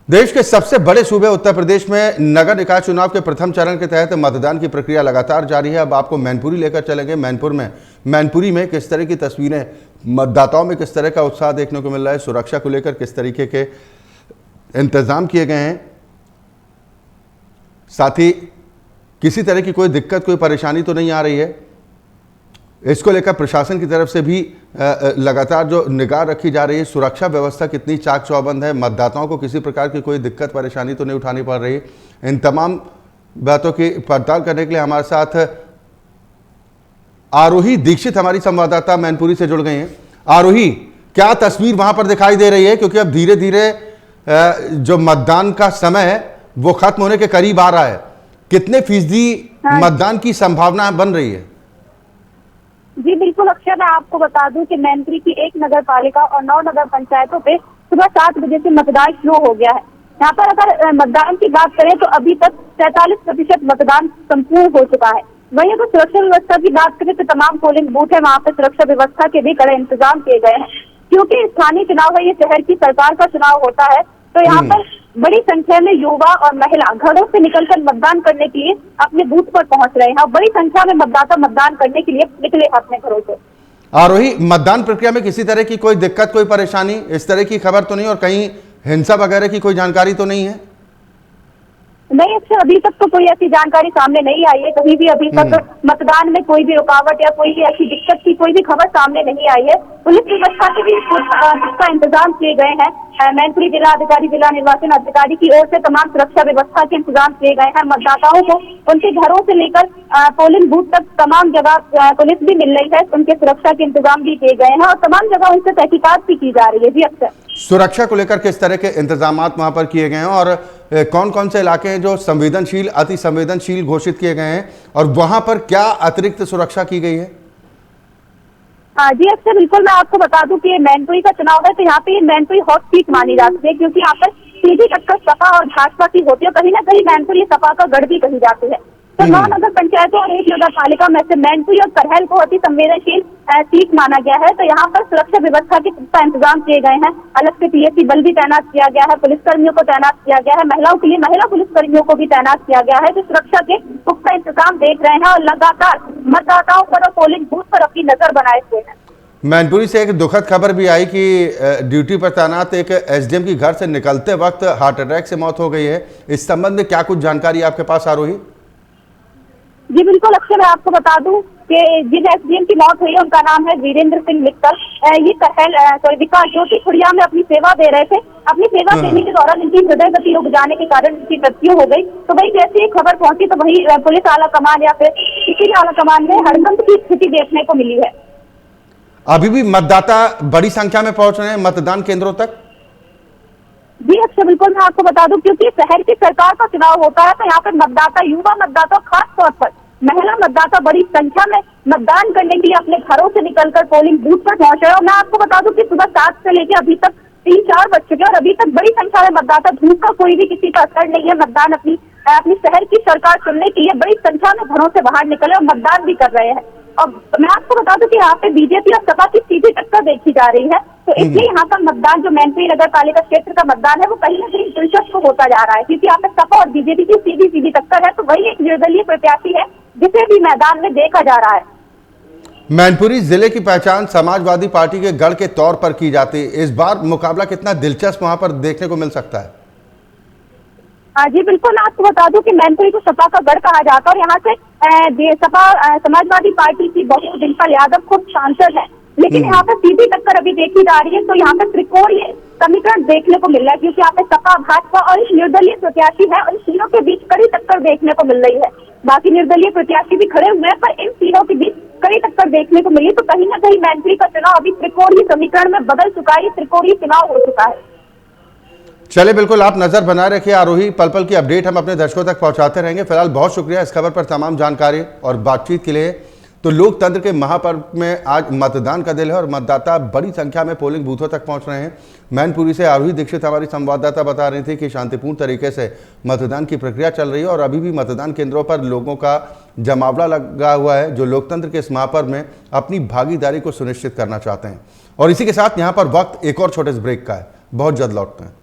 देश के सबसे बड़े सूबे उत्तर प्रदेश में नगर निकाय चुनाव के प्रथम चरण के तहत मतदान की प्रक्रिया लगातार जारी है। अब आपको मैनपुरी लेकर चलेंगे। मैनपुरी में किस तरह की तस्वीरें, मतदाताओं में किस तरह का उत्साह देखने को मिल रहा है, सुरक्षा को लेकर किस तरीके के इंतजाम किए गए हैं, साथ ही किसी तरह की कोई दिक्कत, कोई परेशानी तो नहीं आ रही है, इसको लेकर प्रशासन की तरफ से भी लगातार जो निगाह रखी जा रही है, सुरक्षा व्यवस्था कितनी चाक चौबंद है, मतदाताओं को किसी प्रकार की कोई दिक्कत परेशानी तो नहीं उठानी पड़ रही। इन तमाम बातों की पड़ताल करने के लिए हमारे साथ आरोही दीक्षित हमारी संवाददाता मैनपुरी से जुड़ गई हैं। आरोही, क्या तस्वीर वहां पर दिखाई दे रही है, क्योंकि अब धीरे धीरे जो मतदान का समय है वो खत्म होने के करीब आ रहा है, कितने फीसदी मतदान की संभावना बन रही है? जी बिल्कुल अक्षय, मैं आपको बता दूं कि मैनपुरी की 1 नगर पालिका और 9 नगर पंचायतों पे सुबह 7 बजे से मतदान शुरू हो गया है। यहाँ पर अगर मतदान की बात करें तो अभी तक 43% मतदान संपूर्ण हो चुका है। वहीं अगर सुरक्षा व्यवस्था की बात करें तो तमाम पोलिंग बूथ है, वहाँ पे सुरक्षा व्यवस्था के भी कड़े इंतजाम किए गए हैं, क्योंकि स्थानीय चुनाव है, ये शहर की सरकार का चुनाव होता है। तो यहाँ पर बड़ी संख्या में युवा और महिला घरों से निकलकर मतदान करने के लिए अपने बूथ पर पहुंच रहे हैं और बड़ी संख्या में मतदाता मतदान करने के लिए निकले अपने घरों से। आरोही, मतदान प्रक्रिया में किसी तरह की कोई दिक्कत, कोई परेशानी, इस तरह की खबर तो नहीं, और कहीं हिंसा वगैरह की कोई जानकारी तो नहीं है? नहीं अक्षय, अभी तक तो कोई ऐसी जानकारी सामने नहीं आई है। कहीं भी अभी तक मतदान में कोई भी रुकावट या कोई भी ऐसी दिक्कत की कोई भी खबर सामने नहीं आई है। पुलिस व्यवस्था के भी इसका इंतजाम किए गए हैं। मैनपुरी जिला अधिकारी, जिला निर्वाचन अधिकारी की ओर से तमाम सुरक्षा व्यवस्था के इंतजाम किए गए हैं। मतदाताओं को उनके घरों से लेकर पोलिंग बूथ तक तमाम जगह पुलिस भी मिल रही है, उनके सुरक्षा के इंतजाम भी किए गए हैं और तमाम जगह उनसे तहकीकात भी की जा रही है। जी अक्षय, सुरक्षा को लेकर किस तरह के इंतजाम वहां पर किए गए हैं और कौन कौन से इलाके हैं जो संवेदनशील, अति संवेदनशील घोषित किए गए हैं, और वहां पर क्या अतिरिक्त सुरक्षा की गई है? जी अक्षय, बिल्कुल मैं आपको बता दूं कि मैनपुरी का चुनाव है तो यहाँ पे मैनपुरी हॉट सीट मानी जाती है, क्योंकि यहाँ पर सीधी टक्कर सपा और भाजपा की होती है। कहीं ना कहीं मैनपुरी सपा का गढ़ भी कही जाती है। तो 9 नगर पंचायतों और 1 नगर पालिका में से मैनपुरी और करहल को अति संवेदनशील सीट माना गया है। तो यहाँ पर सुरक्षा व्यवस्था के पुख्ता इंतजाम किए गए हैं। अलग से पीएसी बल भी तैनात किया गया है, पुलिसकर्मियों को तैनात किया गया है, महिलाओं के लिए महिला पुलिसकर्मियों को भी तैनात किया गया है, जो सुरक्षा के पुख्ता इंतजाम देख रहे हैं और लगातार मतदाताओं पर और पोलिंग बूथ पर अपनी नजर बनाए हुए हैं। मैनपुरी से एक दुखद खबर भी आई कि ड्यूटी पर तैनात एक एसडीएम की घर से निकलते वक्त हार्ट अटैक से मौत हो गई है। इस संबंध में क्या कुछ जानकारी आपके पास आरोही? जी बिल्कुल अक्षय, मैं आपको बता दूं कि जिन एसडीएम की मौत हुई है उनका नाम है वीरेंद्र सिंह मित्तल। ये करहल विकास ज्योति खुड़िया में अपनी सेवा दे रहे थे। अपनी सेवा देने के दौरान इनकी हृदय गति रुक जाने के कारण इनकी मृत्यु हो गई। तो वही जैसे ही खबर पहुंची तो वही पुलिस आला कमान या फिर किसी भी आला कमान में हड़कंप की स्थिति देखने को मिली है। अभी भी मतदाता बड़ी संख्या में पहुंच रहे हैं मतदान केंद्रों तक? जी अक्षय, बिल्कुल मैं आपको बता दूं, क्योंकि शहर की सरकार का चुनाव होता है तो यहाँ पर मतदाता, युवा मतदाता, खास तौर पर महिला मतदाता बड़ी संख्या में मतदान करने के लिए अपने घरों से निकलकर पोलिंग बूथ पर पहुंच रहे हैं। और मैं आपको बता दूं कि सुबह 7 से लेकर अभी तक 3-4 बज चुके हैं और अभी तक बड़ी संख्या में मतदाता, धूप का कोई भी किसी का असर नहीं है, मतदान अपनी शहर की सरकार चुनने के लिए बड़ी संख्या में घरों से बाहर निकले और मतदान भी कर रहे हैं। और मैं आपको बता दूं कि यहाँ पे बीजेपी और सपा की सीधी टक्कर देखी जा रही है। तो इसलिए यहाँ का मतदान, जो मैनपुरी नगर पालिका क्षेत्र का मतदान है, वो कहीं ना कहीं दिलचस्प होता जा रहा है, क्योंकि यहाँ पे सपा और बीजेपी की सीधी टक्कर है। तो वही एक निर्दलीय प्रत्याशी है जिसे भी मैदान में देखा जा रहा है। मैनपुरी जिले की पहचान समाजवादी पार्टी के गढ़ के तौर पर की जाती है। इस बार मुकाबला कितना दिलचस्प वहां पर देखने को मिल सकता है? जी बिल्कुल, मैं आपको बता दूं कि मैनपुरी को सपा का गढ़ कहा जाता है और यहाँ से सपा समाजवादी पार्टी की बहुत डिम्पल यादव खुद सांसद है। लेकिन यहाँ पे सीधी टक्कर अभी देखी जा रही है। तो यहाँ पे त्रिकोणीय समीकरण देखने को मिल रहा है, क्योंकि यहाँ पे सपा, भाजपा और इस निर्दलीय प्रत्याशी है और इन तीनों के बीच कड़ी टक्कर देखने को मिल रही है। बाकी निर्दलीय प्रत्याशी भी खड़े हुए हैं, पर इन तीनों के बीच कड़ी टक्कर देखने को मिली। तो कहीं ना कहीं मैनपुरी का चुनाव अभी त्रिकोणीय समीकरण में बदल चुका है, त्रिकोणीय चुनाव हो चुका है। चलिए, बिल्कुल आप नजर बनाए रखिए आरोही, पल पल की अपडेट हम अपने दर्शकों तक पहुंचाते रहेंगे। फिलहाल बहुत शुक्रिया इस खबर पर तमाम जानकारी और बातचीत के लिए। तो लोकतंत्र के महापर्व में आज मतदान का दिन है और मतदाता बड़ी संख्या में पोलिंग बूथों तक पहुंच रहे हैं। मैनपुरी से आरोही दीक्षित हमारी संवाददाता बता रही थी कि शांतिपूर्ण तरीके से मतदान की प्रक्रिया चल रही है और अभी भी मतदान केंद्रों पर लोगों का जमावड़ा लगा हुआ है, जो लोकतंत्र के इस महापर्व में अपनी भागीदारी को सुनिश्चित करना चाहते हैं। और इसी के साथ यहाँ पर वक्त एक और छोटे से ब्रेक का है, बहुत जल्द लौटते हैं।